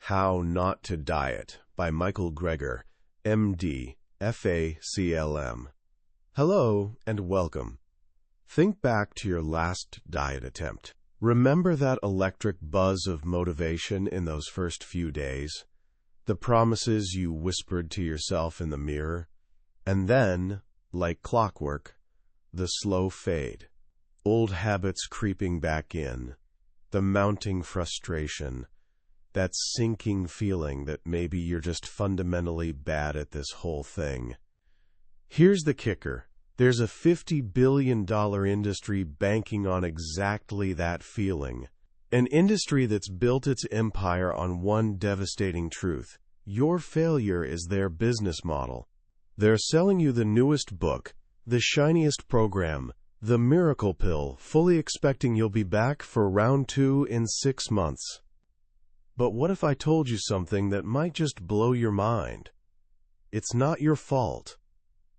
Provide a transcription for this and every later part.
How Not to Diet by Michael Greger, MD, FACLM. Hello and welcome. Think back to your last diet attempt. Remember that electric buzz of motivation in those first few days? The promises you whispered to yourself in the mirror? And then, like clockwork, the slow fade. Old habits creeping back in. The mounting frustration. That sinking feeling that maybe you're just fundamentally bad at this whole thing. Here's the kicker. There's a $50 billion industry banking on exactly that feeling. An industry that's built its empire on one devastating truth. Your failure is their business model. They're selling you the newest book, the shiniest program, the miracle pill, fully expecting you'll be back for round 2 in 6 months. But what if I told you something that might just blow your mind? It's not your fault.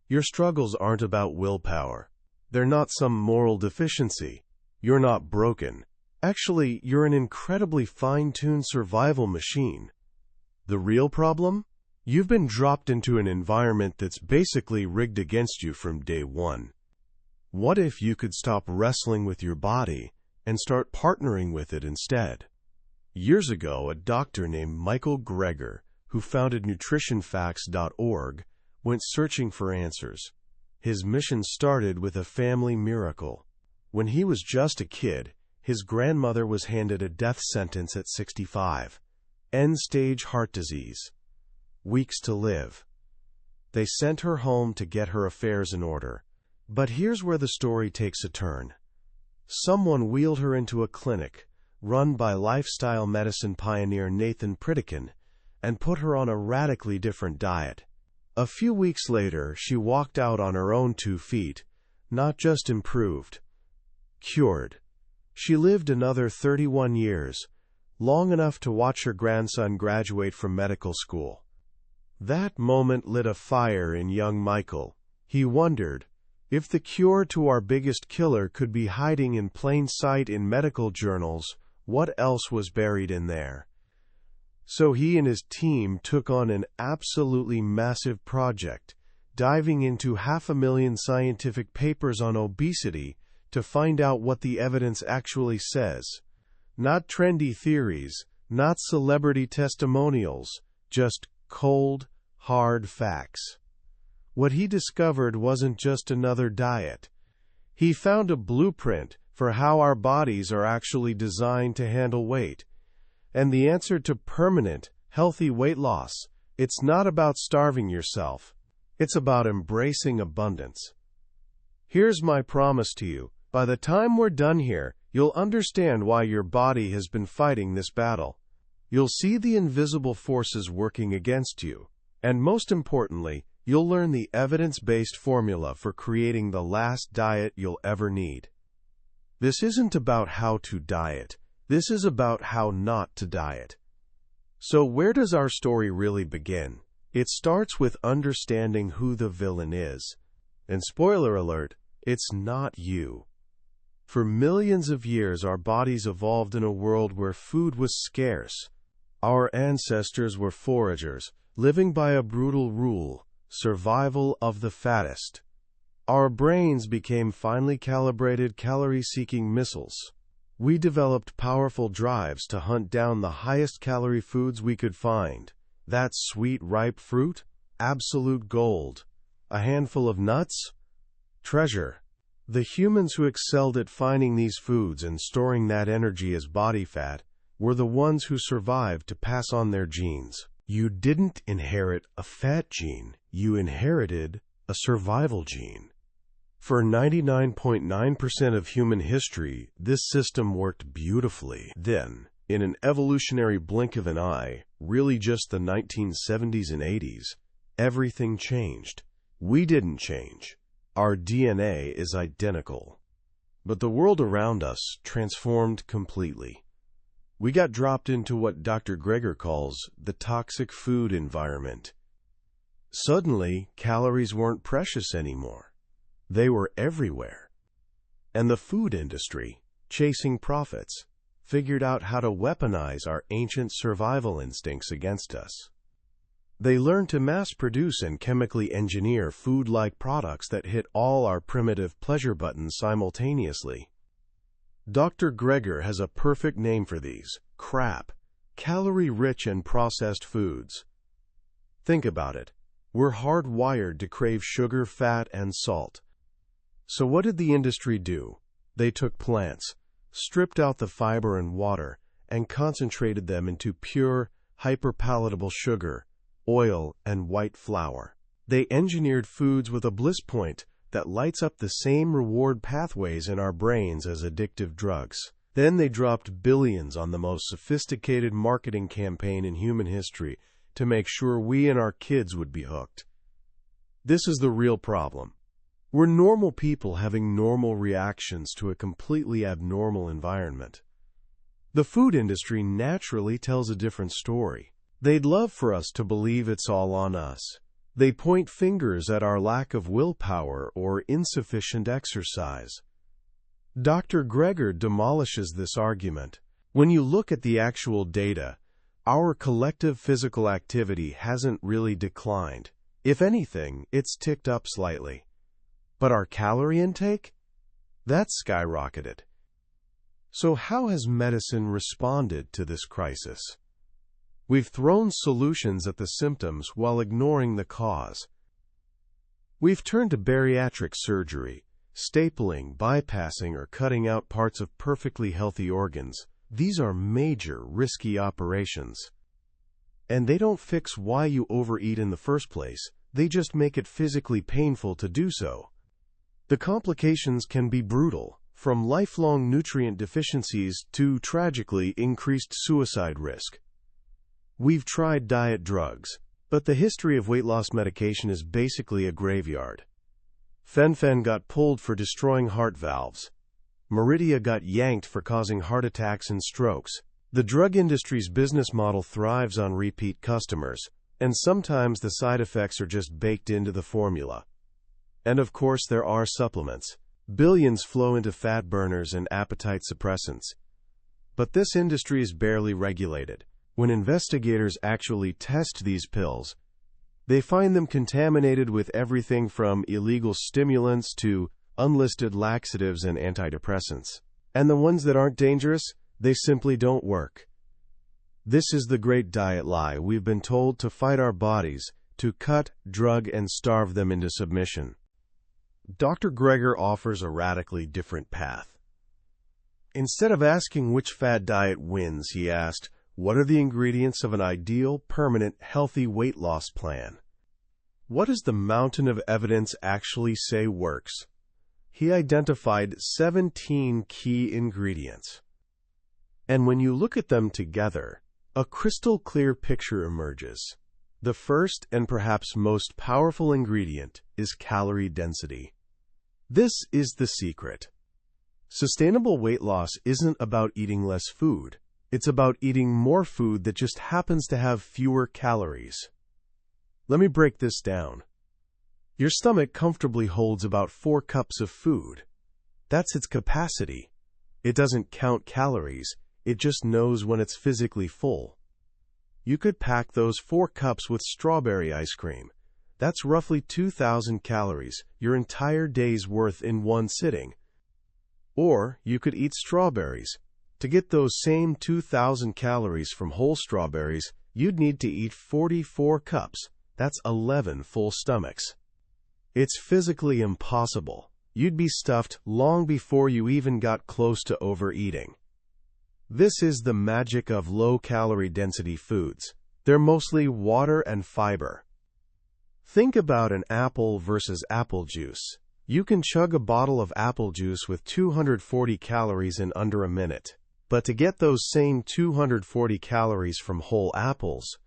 Your struggles aren't about willpower. They're not some moral deficiency. You're not broken. Actually, you're an incredibly fine-tuned survival machine. The real problem? You've been dropped into an environment that's basically rigged against you from day one. What if you could stop wrestling with your body and start partnering with it instead? Years ago, a doctor named Michael Greger, who founded nutritionfacts.org, went searching for answers. His mission started with a family miracle. When he was just a kid, his grandmother was handed a death sentence at 65. End-stage heart disease. Weeks to live. They sent her home to get her affairs in order. But here's where the story takes a turn. Someone wheeled her into a clinic, run by lifestyle medicine pioneer Nathan Pritikin, and put her on a radically different diet. A few weeks later, she walked out on her own 2 feet, not just improved, cured. She lived another 31 years, long enough to watch her grandson graduate from medical school. That moment lit a fire in young Michael. He wondered, if the cure to our biggest killer could be hiding in plain sight in medical journals, what else was buried in there? So he and his team took on an absolutely massive project, diving into 500,000 scientific papers on obesity to find out what the evidence actually says. Not trendy theories, not celebrity testimonials, just cold, hard facts. What he discovered wasn't just another diet. He found a blueprint for how our bodies are actually designed to handle weight. And the answer to permanent, healthy weight loss, it's not about starving yourself. It's about embracing abundance. Here's my promise to you. By the time we're done here, you'll understand why your body has been fighting this battle. You'll see the invisible forces working against you. And most importantly, you'll learn the evidence-based formula for creating the last diet you'll ever need. This isn't about how to diet. This is about how not to diet. So where does our story really begin? It starts with understanding who the villain is. And spoiler alert, it's not you. For millions of years, our bodies evolved in a world where food was scarce. Our ancestors were foragers, living by a brutal rule, survival of the fattest. Our brains became finely calibrated calorie-seeking missiles. We developed powerful drives to hunt down the highest calorie foods we could find. That sweet, ripe fruit? Absolute gold. A handful of nuts? Treasure. The humans who excelled at finding these foods and storing that energy as body fat were the ones who survived to pass on their genes. You didn't inherit a fat gene. You inherited a survival gene. For 99.9% of human history, this system worked beautifully. Then, in an evolutionary blink of an eye, really just the 1970s and 80s, everything changed. We didn't change. Our DNA is identical. But the world around us transformed completely. We got dropped into what Dr. Greger calls the toxic food environment. Suddenly, calories weren't precious anymore. They were everywhere. And the food industry, chasing profits, figured out how to weaponize our ancient survival instincts against us. They learned to mass-produce and chemically engineer food-like products that hit all our primitive pleasure buttons simultaneously. Dr. Greger has a perfect name for these: crap, calorie-rich and processed foods. Think about it. We're hardwired to crave sugar, fat, and salt. So what did the industry do? They took plants, stripped out the fiber and water, and concentrated them into pure, hyperpalatable sugar, oil, and white flour. They engineered foods with a bliss point that lights up the same reward pathways in our brains as addictive drugs. Then they dropped billions on the most sophisticated marketing campaign in human history to make sure we and our kids would be hooked. This is the real problem. We're normal people having normal reactions to a completely abnormal environment. The food industry naturally tells a different story. They'd love for us to believe it's all on us. They point fingers at our lack of willpower or insufficient exercise. Dr. Greger demolishes this argument. When you look at the actual data, our collective physical activity hasn't really declined. If anything, it's ticked up slightly. But our calorie intake? That's skyrocketed. So how has medicine responded to this crisis? We've thrown solutions at the symptoms while ignoring the cause. We've turned to bariatric surgery, stapling, bypassing, or cutting out parts of perfectly healthy organs. These are major, risky operations. And they don't fix why you overeat in the first place. They just make it physically painful to do so. The complications can be brutal, from lifelong nutrient deficiencies to, tragically, increased suicide risk. We've tried diet drugs, but the history of weight loss medication is basically a graveyard. Fen-Phen got pulled for destroying heart valves. Meridia got yanked for causing heart attacks and strokes. The drug industry's business model thrives on repeat customers, and sometimes the side effects are just baked into the formula. And of course there are supplements. Billions flow into fat burners and appetite suppressants. But this industry is barely regulated. When investigators actually test these pills, they find them contaminated with everything from illegal stimulants to unlisted laxatives and antidepressants. And the ones that aren't dangerous, they simply don't work. This is the great diet lie. We've been told to fight our bodies, to cut, drug, and starve them into submission. Dr. Greger offers a radically different path. Instead of asking which fad diet wins, he asked, what are the ingredients of an ideal, permanent, healthy weight loss plan? What does the mountain of evidence actually say works? He identified 17 key ingredients. And when you look at them together, a crystal clear picture emerges. The first and perhaps most powerful ingredient is calorie density. This is the secret. Sustainable weight loss isn't about eating less food. It's about eating more food that just happens to have fewer calories. Let me break this down. Your stomach comfortably holds about 4 cups of food. That's its capacity. It doesn't count calories. It just knows when it's physically full. You could pack those 4 cups with strawberry ice cream. That's roughly 2,000 calories, your entire day's worth in one sitting. Or you could eat strawberries. To get those same 2,000 calories from whole strawberries, you'd need to eat 44 cups. That's 11 full stomachs. It's physically impossible. You'd be stuffed long before you even got close to overeating. This is the magic of low-calorie density foods. They're mostly water and fiber. Think about an apple versus apple juice. You can chug a bottle of apple juice with 240 calories in under a minute. But to get those same 240 calories from whole apples,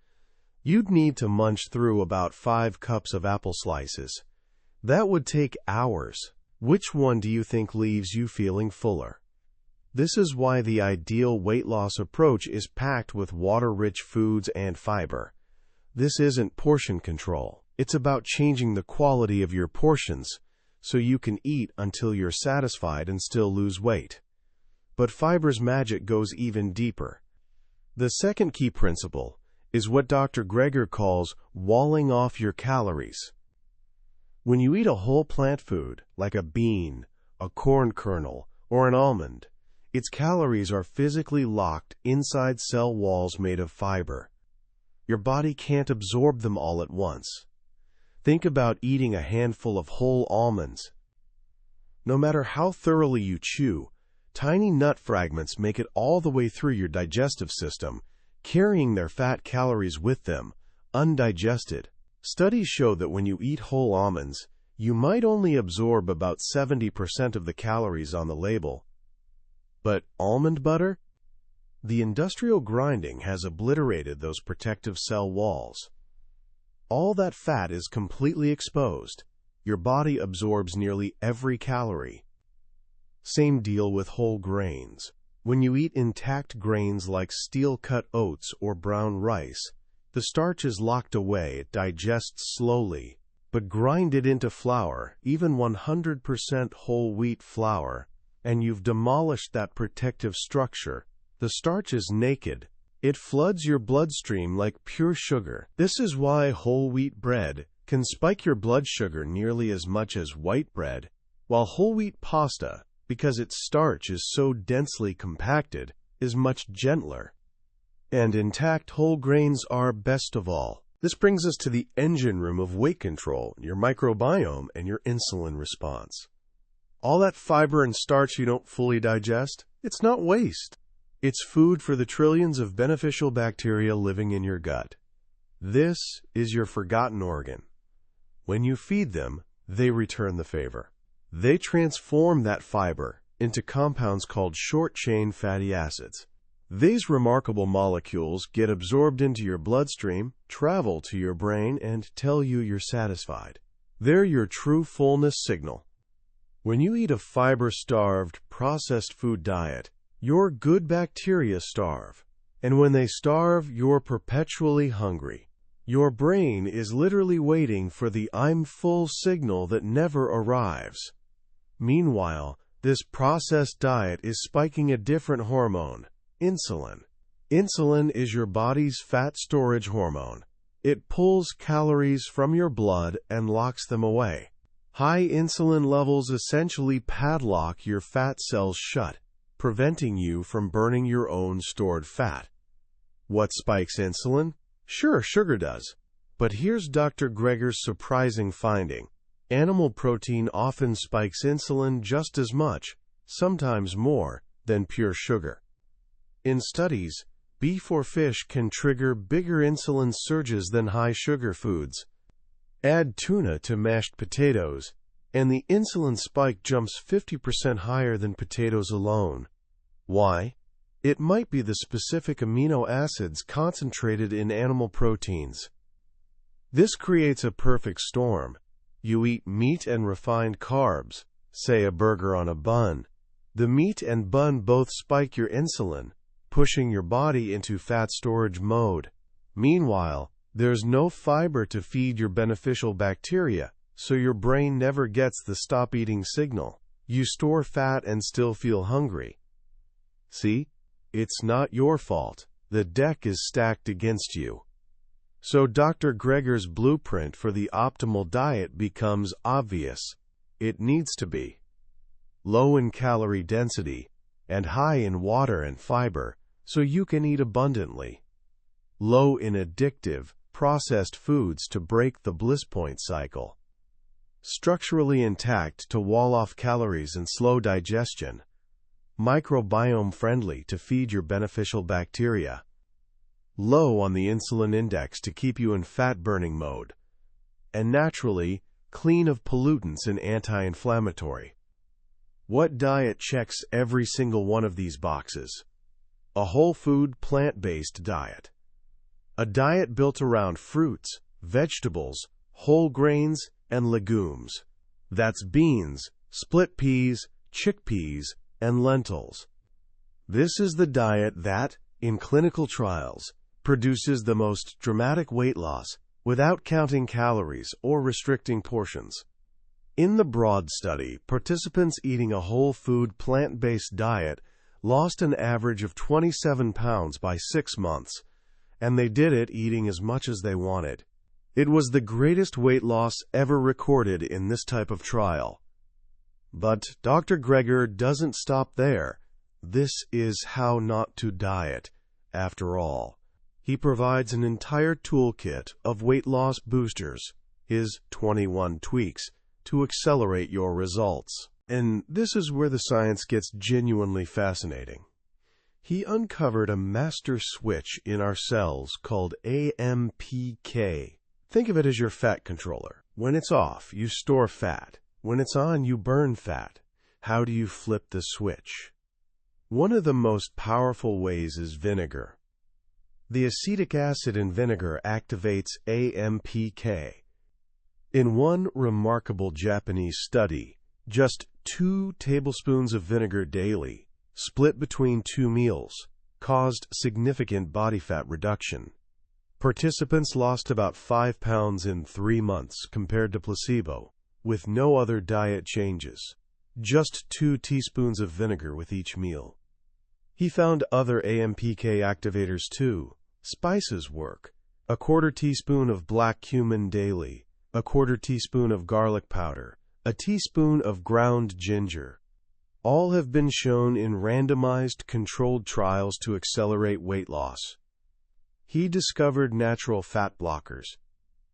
you'd need to munch through about 5 cups of apple slices. That would take hours. Which one do you think leaves you feeling fuller? This is why the ideal weight loss approach is packed with water-rich foods and fiber. This isn't portion control. It's about changing the quality of your portions so you can eat until you're satisfied and still lose weight. But fiber's magic goes even deeper. The second key principle is what Dr. Greger calls walling off your calories. When you eat a whole plant food, like a bean, a corn kernel, or an almond, its calories are physically locked inside cell walls made of fiber. Your body can't absorb them all at once. Think about eating a handful of whole almonds. No matter how thoroughly you chew, tiny nut fragments make it all the way through your digestive system, carrying their fat calories with them, undigested. Studies show that when you eat whole almonds, you might only absorb about 70% of the calories on the label. But almond butter? The industrial grinding has obliterated those protective cell walls. All that fat is completely exposed. Your body absorbs nearly every calorie. Same deal with whole grains. When you eat intact grains like steel-cut oats or brown rice, the starch is locked away, it digests slowly. But grind it into flour, even 100% whole wheat flour, and you've demolished that protective structure. The starch is naked. It floods your bloodstream like pure sugar. This is why whole wheat bread can spike your blood sugar nearly as much as white bread, while whole wheat pasta, because its starch is so densely compacted, is much gentler. And intact whole grains are best of all. This brings us to the engine room of weight control, your microbiome and your insulin response. All that fiber and starch you don't fully digest, it's not waste. It's food for the trillions of beneficial bacteria living in your gut. This is your forgotten organ. When you feed them, they return the favor. They transform that fiber into compounds called short-chain fatty acids. These remarkable molecules get absorbed into your bloodstream, travel to your brain, and tell you you're satisfied. They're your true fullness signal. When you eat a fiber-starved, processed food diet, your good bacteria starve. And when they starve, you're perpetually hungry. Your brain is literally waiting for the "I'm full" signal that never arrives. Meanwhile, this processed diet is spiking a different hormone, insulin. Insulin is your body's fat storage hormone. It pulls calories from your blood and locks them away. High insulin levels essentially padlock your fat cells shut, preventing you from burning your own stored fat. What spikes insulin? Sure, sugar does. But here's Dr. Greger's surprising finding. Animal protein often spikes insulin just as much, sometimes more, than pure sugar. In studies, beef or fish can trigger bigger insulin surges than high-sugar foods. Add tuna to mashed potatoes, and the insulin spike jumps 50% higher than potatoes alone. Why? It might be the specific amino acids concentrated in animal proteins. This creates a perfect storm. You eat meat and refined carbs, say a burger on a bun. The meat and bun both spike your insulin, pushing your body into fat storage mode. Meanwhile, there's no fiber to feed your beneficial bacteria, so your brain never gets the stop eating signal. You store fat and still feel hungry. See? It's not your fault. The deck is stacked against you. So Dr. Greger's blueprint for the optimal diet becomes obvious. It needs to be low in calorie density and high in water and fiber, so you can eat abundantly. Low in addictive, processed foods to break the bliss point cycle. Structurally intact to wall off calories and slow digestion. Microbiome friendly to feed your beneficial bacteria. Low on the insulin index to keep you in fat-burning mode. And naturally, clean of pollutants and anti-inflammatory. What diet checks every single one of these boxes? A whole food, plant-based diet. A diet built around fruits, vegetables, whole grains, and legumes. That's beans, split peas, chickpeas, and lentils. This is the diet that, in clinical trials, produces the most dramatic weight loss without counting calories or restricting portions. In the broad study, participants eating a whole food plant-based diet lost an average of 27 pounds by 6 months, and they did it eating as much as they wanted. It was the greatest weight loss ever recorded in this type of trial. But Dr. Greger doesn't stop there. This is how not to diet, after all. He provides an entire toolkit of weight loss boosters, his 21 tweaks, to accelerate your results. And this is where the science gets genuinely fascinating. He uncovered a master switch in our cells called AMPK. Think of it as your fat controller. When it's off, you store fat. When it's on, you burn fat. How do you flip the switch? One of the most powerful ways is vinegar. The acetic acid in vinegar activates AMPK. In one remarkable Japanese study, just 2 tablespoons of vinegar daily, split between 2 meals, caused significant body fat reduction. Participants lost about 5 pounds in 3 months compared to placebo, with no other diet changes. Just 2 teaspoons of vinegar with each meal. He found other AMPK activators too. Spices work. A 1/4 teaspoon of black cumin daily, a 1/4 teaspoon of garlic powder, a teaspoon of ground ginger. All have been shown in randomized controlled trials to accelerate weight loss. He discovered natural fat blockers.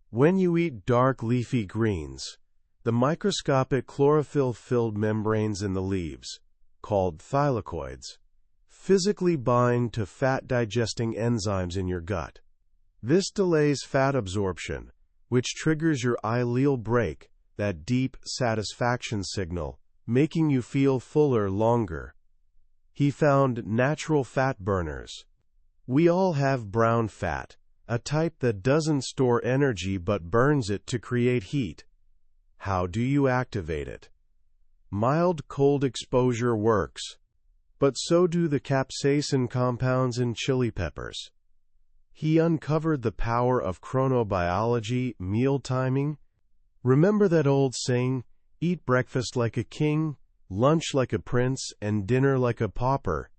When you eat dark leafy greens, the microscopic chlorophyll-filled membranes in the leaves, called thylakoids, physically bind to fat-digesting enzymes in your gut. This delays fat absorption, which triggers your ileal brake, that deep satisfaction signal, making you feel fuller longer. He found natural fat burners. We all have brown fat, a type that doesn't store energy but burns it to create heat. How do you activate it? Mild cold exposure works, but so do the capsaicin compounds in chili peppers. He uncovered the power of chronobiology, meal timing. Remember that old saying, eat breakfast like a king, lunch like a prince, and dinner like a pauper?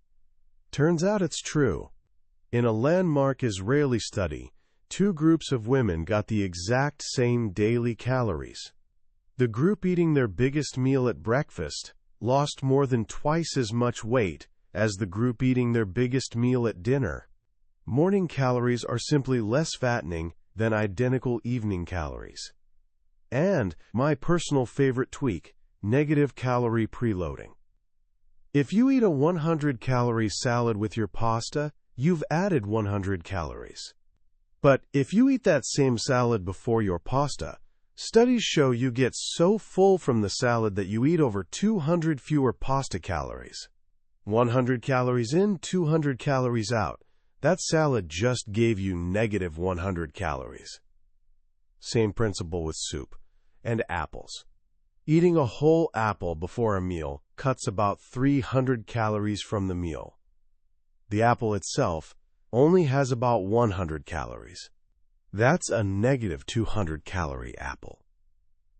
Turns out it's true. In a landmark Israeli study, 2 groups of women got the exact same daily calories. The group eating their biggest meal at breakfast lost more than twice as much weight as the group eating their biggest meal at dinner. Morning calories are simply less fattening than identical evening calories. And my personal favorite tweak, negative calorie preloading. If you eat a 100-calorie salad with your pasta, you've added 100 calories. But if you eat that same salad before your pasta, studies show you get so full from the salad that you eat over 200 fewer pasta calories. 100 calories in, 200 calories out. That salad just gave you negative 100 calories. Same principle with soup and apples. Eating a whole apple before a meal cuts about 300 calories from the meal. The apple itself only has about 100 calories. That's a negative 200-calorie apple.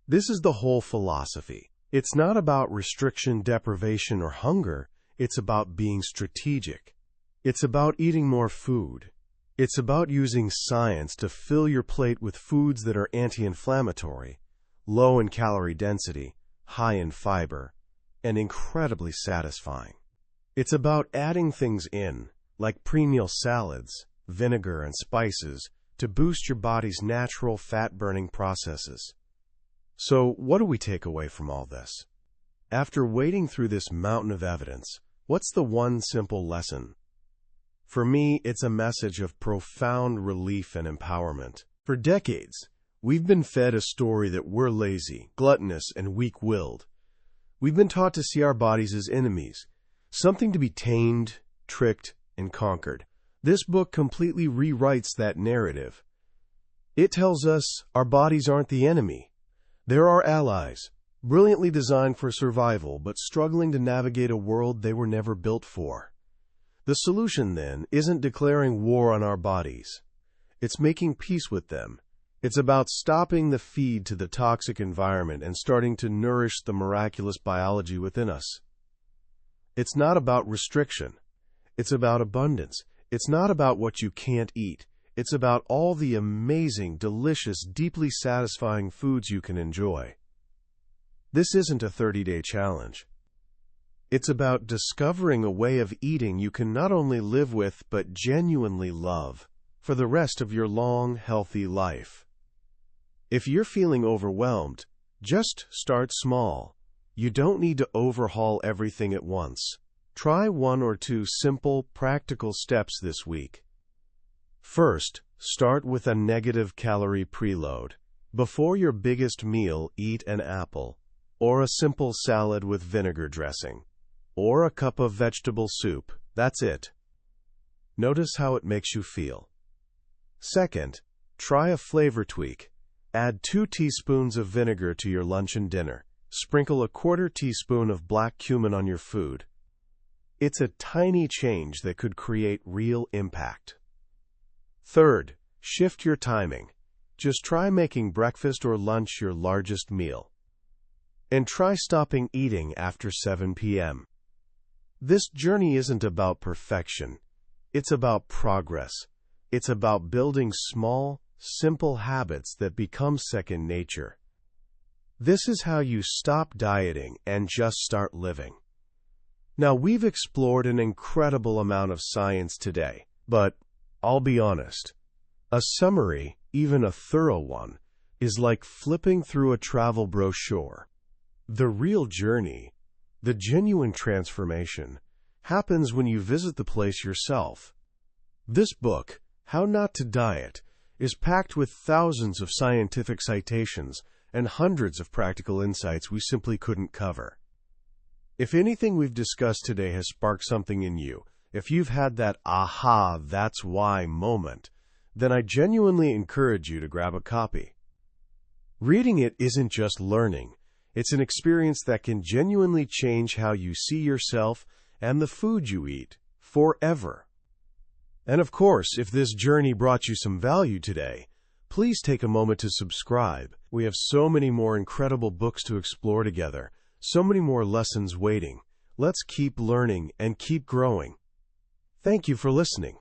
This is the whole philosophy. It's not about restriction, deprivation, or hunger. It's about being strategic. It's about eating more food. It's about using science to fill your plate with foods that are anti-inflammatory, low in calorie density, high in fiber, and incredibly satisfying. It's about adding things in, like pre-meal salads, vinegar, and spices, to boost your body's natural fat-burning processes. So, what do we take away from all this? After wading through this mountain of evidence, what's the one simple lesson? For me, it's a message of profound relief and empowerment. For decades, we've been fed a story that we're lazy, gluttonous, and weak-willed. We've been taught to see our bodies as enemies, something to be tamed, tricked, and conquered. This book completely rewrites that narrative. It tells us our bodies aren't the enemy. They're our allies, brilliantly designed for survival, but struggling to navigate a world they were never built for. The solution, then, isn't declaring war on our bodies. It's making peace with them. It's about stopping the feed to the toxic environment and starting to nourish the miraculous biology within us. It's not about restriction. It's about abundance. It's not about what you can't eat. It's about all the amazing, delicious, deeply satisfying foods you can enjoy. This isn't a 30-day challenge. It's about discovering a way of eating you can not only live with, but genuinely love for the rest of your long, healthy life. If you're feeling overwhelmed, just start small. You don't need to overhaul everything at once. Try 1 or 2 simple, practical steps this week. First, start with a negative calorie preload. Before your biggest meal, eat an apple, or a simple salad with vinegar dressing, or a cup of vegetable soup. That's it. Notice how it makes you feel. Second, try a flavor tweak. Add 2 teaspoons of vinegar to your lunch and dinner. Sprinkle a 1/4 teaspoon of black cumin on your food. It's a tiny change that could create real impact. Third, shift your timing. Just try making breakfast or lunch your largest meal. And try stopping eating after 7 p.m. This journey isn't about perfection. It's about progress. It's about building small, simple habits that become second nature. This is how you stop dieting and just start living. Now, we've explored an incredible amount of science today, but I'll be honest, a summary, even a thorough one, is like flipping through a travel brochure. The real journey, the genuine transformation, happens when you visit the place yourself. This book, How Not to Diet, is packed with thousands of scientific citations and hundreds of practical insights we simply couldn't cover. If anything we've discussed today has sparked something in you, if you've had that aha, that's why moment, then I genuinely encourage you to grab a copy. Reading it isn't just learning. It's an experience that can genuinely change how you see yourself and the food you eat forever. And of course, if this journey brought you some value today, please take a moment to subscribe. We have so many more incredible books to explore together, so many more lessons waiting. Let's keep learning and keep growing. Thank you for listening.